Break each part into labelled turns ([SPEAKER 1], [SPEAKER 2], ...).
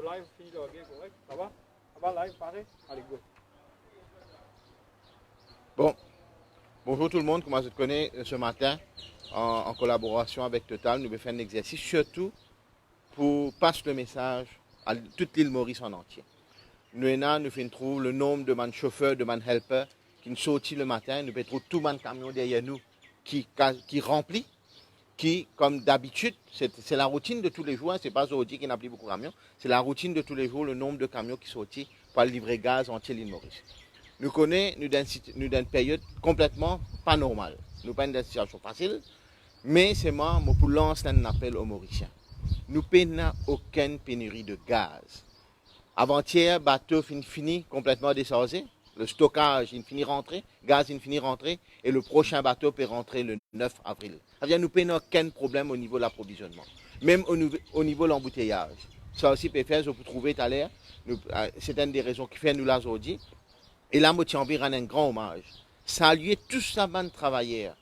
[SPEAKER 1] live fini de regarder, correct? Ça va? Ça va live, pareil? Allez, go.
[SPEAKER 2] Bon, bonjour tout le monde, comment je te connais ce matin en collaboration avec Total, nous allons faire un exercice surtout pour passer le message à toute l'île Maurice en entier. Nous faisons trouver le nombre de man chauffeurs, de man helpers qui nous sortent le matin, nous pouvons trouver tout man camion derrière nous qui remplit, qui, comme d'habitude, c'est la routine de tous les jours, c'est pas aujourd'hui qui n'a plus beaucoup de camions, c'est la routine de tous les jours, le nombre de camions qui sortent pour livrer gaz entier l'île Maurice. Nous connaissons une période complètement pas normale. Nous pas une situation facile, mais c'est moi pour lancer un appel aux Mauriciens. Nous n'avons aucune pénurie de gaz. Avant-hier, le bateau fini complètement déchargé, le stockage il finit rentrer, le gaz il finit rentrer, et le prochain bateau peut rentrer le 9 avril. C'est-à-dire nous n'avons aucun problème au niveau de l'approvisionnement, même au niveau de l'embouteillage. Ça aussi peut faire, je peux trouver tout à l'heure, c'est une des raisons qui fait nous là aujourd'hui. Et là, je tiens à rendre un grand hommage. Saluer tous ces travailleurs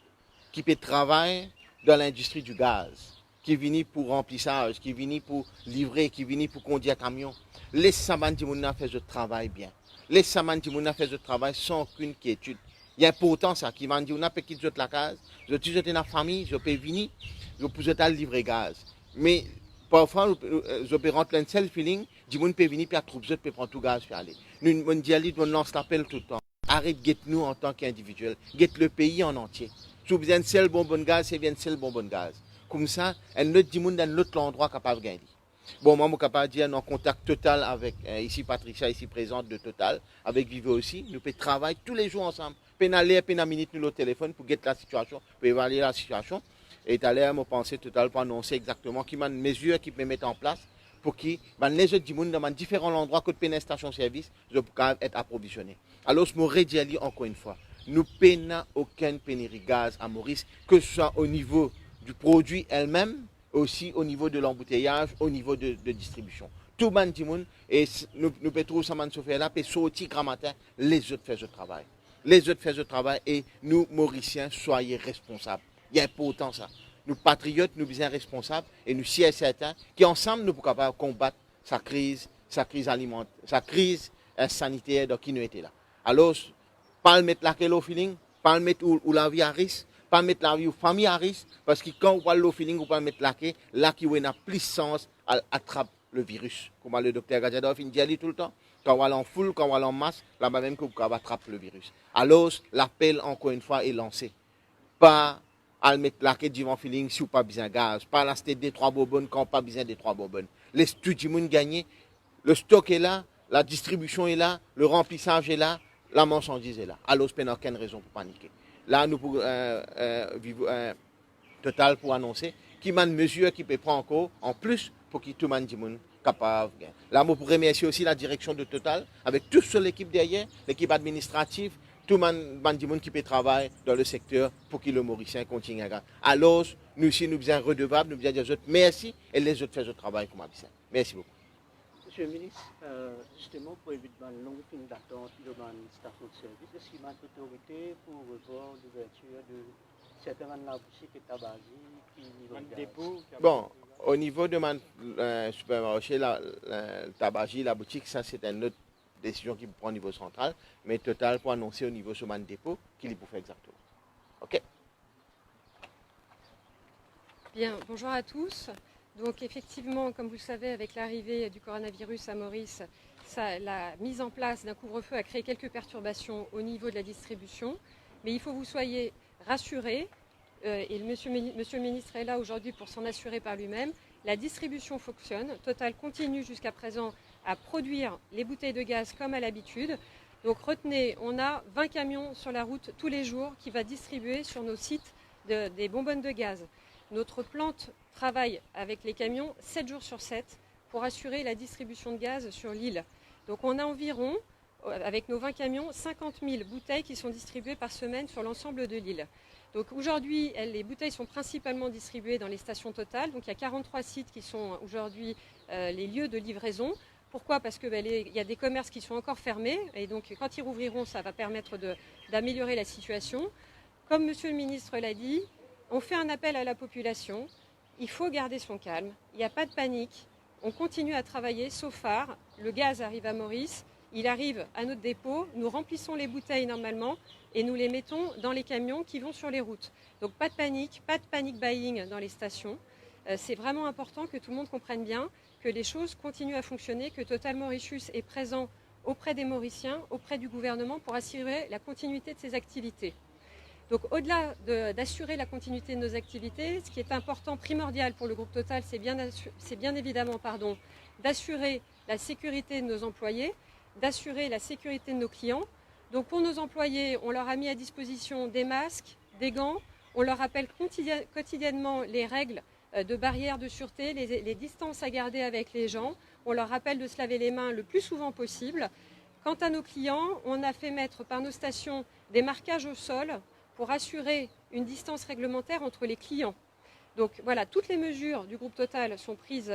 [SPEAKER 2] qui peuvent travailler dans l'industrie du gaz, qui viennent pour remplissage, qui viennent pour livrer, qui viennent pour conduire camion. Laissez ces gens faire ce travail bien. Laissez ces gens faire ce travail sans aucune quiétude. Il y a important ça, qui m'a dit, on a peut quitter la case, je suis dans la famille, je peux venir, je peux livrer gaz. Mais parfois, je peux rentrer un seul feeling, du monde peut venir, puis à trouver, je peux prendre tout gaz, puis aller. Nous, on lance l'appel tout le temps. Arrête, guette-nous en tant qu'individuel, guette le pays en entier. Si vous avez un seul bonbon de gaz, c'est bien un seul bonbon de gaz. Comme ça, un autre monde dans l'autre endroit capable de gagner. Bon, moi, je suis capable de dire, en contact total avec, ici Patricia, ici présente de Total, avec Vivo aussi. Nous pouvons travailler tous les jours ensemble. Pénaler, minute, nous le téléphone pour guetter la situation, pour évaluer la situation. Et tout à l'heure, je pensais Total pour annoncer exactement qui une mesure qui peut mettre en place pour que les autres monde dans différents endroits que de station-service, je peux être approvisionné. Alors, je me redis encore une fois, nous n'avons aucune pénurie de gaz à Maurice, que ce soit au niveau du produit elle-même, aussi au niveau de l'embouteillage, au niveau de distribution. Tout le monde, et nous pouvons trouver ça, là, peut sortir grand matin, les autres font ce travail. Les autres font ce travail et nous, Mauriciens, soyez responsables. Il y a important ça. Nous, patriotes, nous sommes responsables et nous sommes certains qu'ensemble, nous sommes capables de combattre sa crise alimentaire, sa crise sanitaire qui nous était là. Alors, pas le mettre là quel feeling, pas le mettre où la vie à risque, pas mettre la vie aux familles à risque, parce que quand on parle de feeling, on peut mettre là qui a plus sens à attraper le virus. Comme le docteur Gajadov dit tout le temps, quand on est en foule, quand on est en masse, là-bas même qu'on peut attraper le virus. Alors, l'appel, encore une fois, est lancé. Pas à mettre là que du feeling si on pas besoin de gaz, pas la des 3 bonbonnes quand on pas besoin des 3 bonbonnes. Les studios gagné, le stock est là, la distribution est là, le remplissage est là, la marchandise est là. Alors, il n'y a aucune raison pour paniquer. Là, nous pour Total pour annoncer qu'il y a une mesure qui peut prendre encore en plus pour que tout le monde soit capable. Là, je pourrais remercier aussi la direction de Total, avec toute l'équipe derrière, l'équipe administrative, tout le monde qui peut travailler dans le secteur pour que le Mauricien continue à gagner. Alors, nous aussi, nous sommes redevables, nous disons aux autres merci et les autres font le travail comme ça. Merci beaucoup.
[SPEAKER 3] Monsieur le ministre, justement, pour éviter une longue file d'attente de la station de service, est-ce qu'il y a une autorité pour revoir l'ouverture de certains de la boutique et tabagie qui
[SPEAKER 1] dépôt?
[SPEAKER 2] Bon, au niveau de mon supermarché, la tabagie, la boutique, ça c'est une autre décision qui prend au niveau central, mais Total pour annoncer au niveau de mon dépôt qu'il peut faire exactement. OK?
[SPEAKER 4] Bien, bonjour à tous. Donc effectivement, comme vous le savez, avec l'arrivée du coronavirus à Maurice, la mise en place d'un couvre-feu a créé quelques perturbations au niveau de la distribution. Mais il faut que vous soyez rassurés, et monsieur le ministre est là aujourd'hui pour s'en assurer par lui-même, la distribution fonctionne. Total continue jusqu'à présent à produire les bouteilles de gaz comme à l'habitude. Donc retenez, on a 20 camions sur la route tous les jours qui va distribuer sur nos sites des bonbonnes de gaz. Notre plante travaille avec les camions 7 jours sur 7 pour assurer la distribution de gaz sur l'île. Donc on a environ, avec nos 20 camions, 50 000 bouteilles qui sont distribuées par semaine sur l'ensemble de l'île. Donc aujourd'hui, les bouteilles sont principalement distribuées dans les stations Total. Donc il y a 43 sites qui sont aujourd'hui les lieux de livraison. Pourquoi ? Parce qu'il y a des commerces qui sont encore fermés et donc quand ils rouvriront, ça va permettre d'améliorer la situation. Comme Monsieur le ministre l'a dit, on fait un appel à la population. Il faut garder son calme. Il n'y a pas de panique. on continue à travailler, sauf phare. Le gaz arrive à Maurice, il arrive à notre dépôt, nous remplissons les bouteilles normalement et nous les mettons dans les camions qui vont sur les routes. Donc pas de panic buying dans les stations. C'est vraiment important que tout le monde comprenne bien que les choses continuent à fonctionner, que Total Mauritius est présent auprès des Mauriciens, auprès du gouvernement pour assurer la continuité de ses activités. Donc au-delà d'assurer la continuité de nos activités, ce qui est important, primordial pour le groupe Total, c'est bien évidemment d'assurer la sécurité de nos employés, d'assurer la sécurité de nos clients. Donc pour nos employés, on leur a mis à disposition des masques, des gants, on leur rappelle quotidiennement les règles de barrières de sûreté, les distances à garder avec les gens, on leur rappelle de se laver les mains le plus souvent possible. Quant à nos clients, on a fait mettre par nos stations des marquages au sol pour assurer une distance réglementaire entre les clients. Donc voilà, toutes les mesures du groupe Total sont prises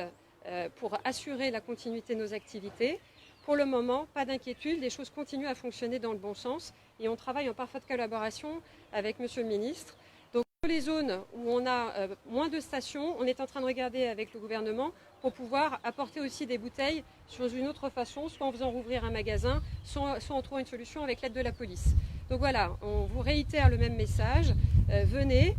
[SPEAKER 4] pour assurer la continuité de nos activités. Pour le moment, pas d'inquiétude, les choses continuent à fonctionner dans le bon sens et on travaille en parfaite collaboration avec Monsieur le Ministre. Donc pour les zones où on a moins de stations, on est en train de regarder avec le gouvernement pour pouvoir apporter aussi des bouteilles sur une autre façon, soit en faisant rouvrir un magasin, soit en trouvant une solution avec l'aide de la police. Donc voilà, on vous réitère le même message. Venez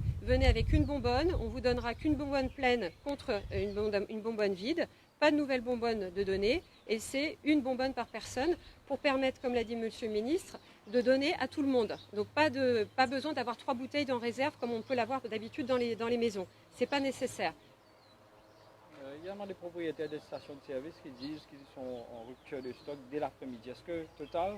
[SPEAKER 4] avec une bonbonne. On vous donnera qu'une bonbonne pleine contre une bonbonne vide. Pas de nouvelles bonbonnes de donner. Et c'est une bonbonne par personne pour permettre, comme l'a dit Monsieur le Ministre, de donner à tout le monde. Donc pas besoin d'avoir 3 bouteilles en réserve comme on peut l'avoir d'habitude dans les maisons. C'est pas nécessaire.
[SPEAKER 1] Il y a des propriétaires des stations de service qui disent qu'ils sont en rupture de stock dès l'après-midi. Est-ce que Total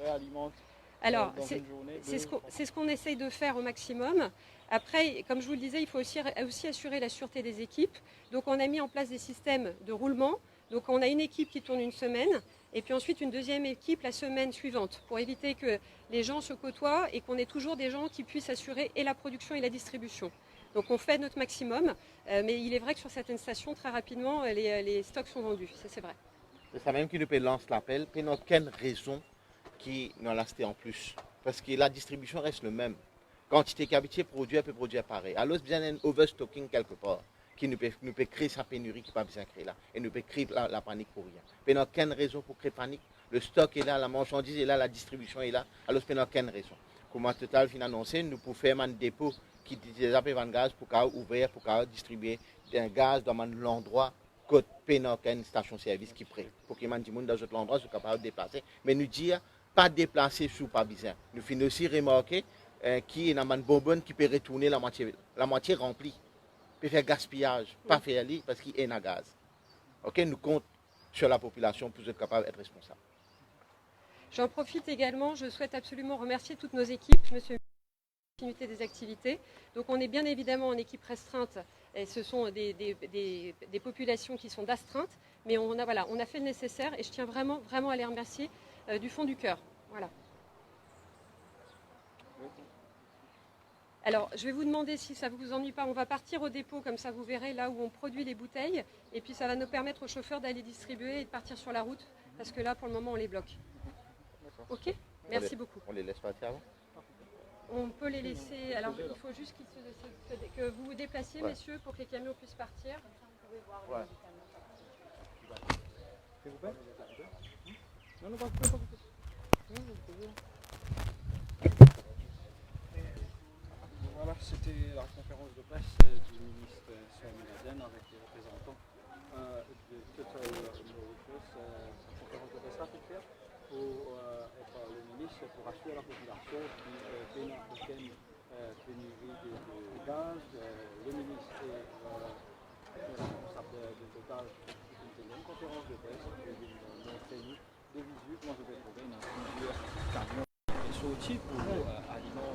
[SPEAKER 1] réalimente
[SPEAKER 4] Alors,
[SPEAKER 1] dans une journée
[SPEAKER 4] c'est ce qu'on essaye de faire au maximum. Après, comme je vous le disais, il faut aussi assurer la sûreté des équipes. Donc, on a mis en place des systèmes de roulement. Donc, on a une équipe qui tourne une semaine et puis ensuite une deuxième équipe la semaine suivante pour éviter que les gens se côtoient et qu'on ait toujours des gens qui puissent assurer et la production et la distribution. Donc, on fait notre maximum. Mais il est vrai que sur certaines stations, très rapidement, les stocks sont vendus. C'est vrai.
[SPEAKER 2] C'est ça même qui nous lance l'appel. Il n'y a aucune raison qui nous l'a en plus. Parce que la distribution reste le même. Quantité qu'habitué, produit peut produire pareil. Alors, il y a un overstocking quelque part qui nous peut créer sa pénurie qui n'est pas besoin de créer là. Et nous peut créer la panique pour rien. Il n'y a aucune raison pour créer panique. Le stock est là, la marchandise est là, la distribution est là. Alors, il n'y a aucune raison. Comme Total vient d'annoncer, nous pouvons faire un dépôt qui dit appels de gaz pour ouvrir, pour distribuer un gaz dans l'endroit côté une station-service qui est prête. Pour que les gens dans cet endroit soient capables de déplacer. Mais nous dire, pas déplacer sous pas besoin. Nous finissons aussi remarquer qu'il y a une bonbonne qui peut retourner la moitié remplie. Peut faire gaspillage, pas faire lit parce qu'il y a un gaz. Ok, nous comptons sur la population pour être capable d'être responsable.
[SPEAKER 4] J'en profite également, je souhaite absolument remercier toutes nos équipes, Monsieur le Ministre, des activités. Donc on est bien évidemment en équipe restreinte et ce sont des populations qui sont d'astreinte, mais on a fait le nécessaire et je tiens vraiment à les remercier du fond du cœur. Voilà. Alors, je vais vous demander si ça ne vous ennuie pas, on va partir au dépôt, comme ça vous verrez là où on produit les bouteilles, et puis ça va nous permettre aux chauffeurs d'aller distribuer et de partir sur la route, parce que là, pour le moment, on les bloque. Ok ? Merci beaucoup.
[SPEAKER 2] On les laisse partir avant ?
[SPEAKER 4] On peut les laisser, alors il faut juste que vous vous déplaciez, messieurs, pour que les camions puissent partir.
[SPEAKER 2] Ouais.
[SPEAKER 1] S'il vous plaît ? Non, pas plus. Voilà, c'était la conférence de presse du ministre Swamidaden avec les représentants de Total Mauritius. Cette conférence de presse a fait faire par le ministre pour assurer la population qu'il n'y a aucune pénurie de gaz. Le ministre est responsable de Total. C'était une conférence de presse qui a montré de visu comment je vais trouver plusieurs camions qui sont aussi pour aliments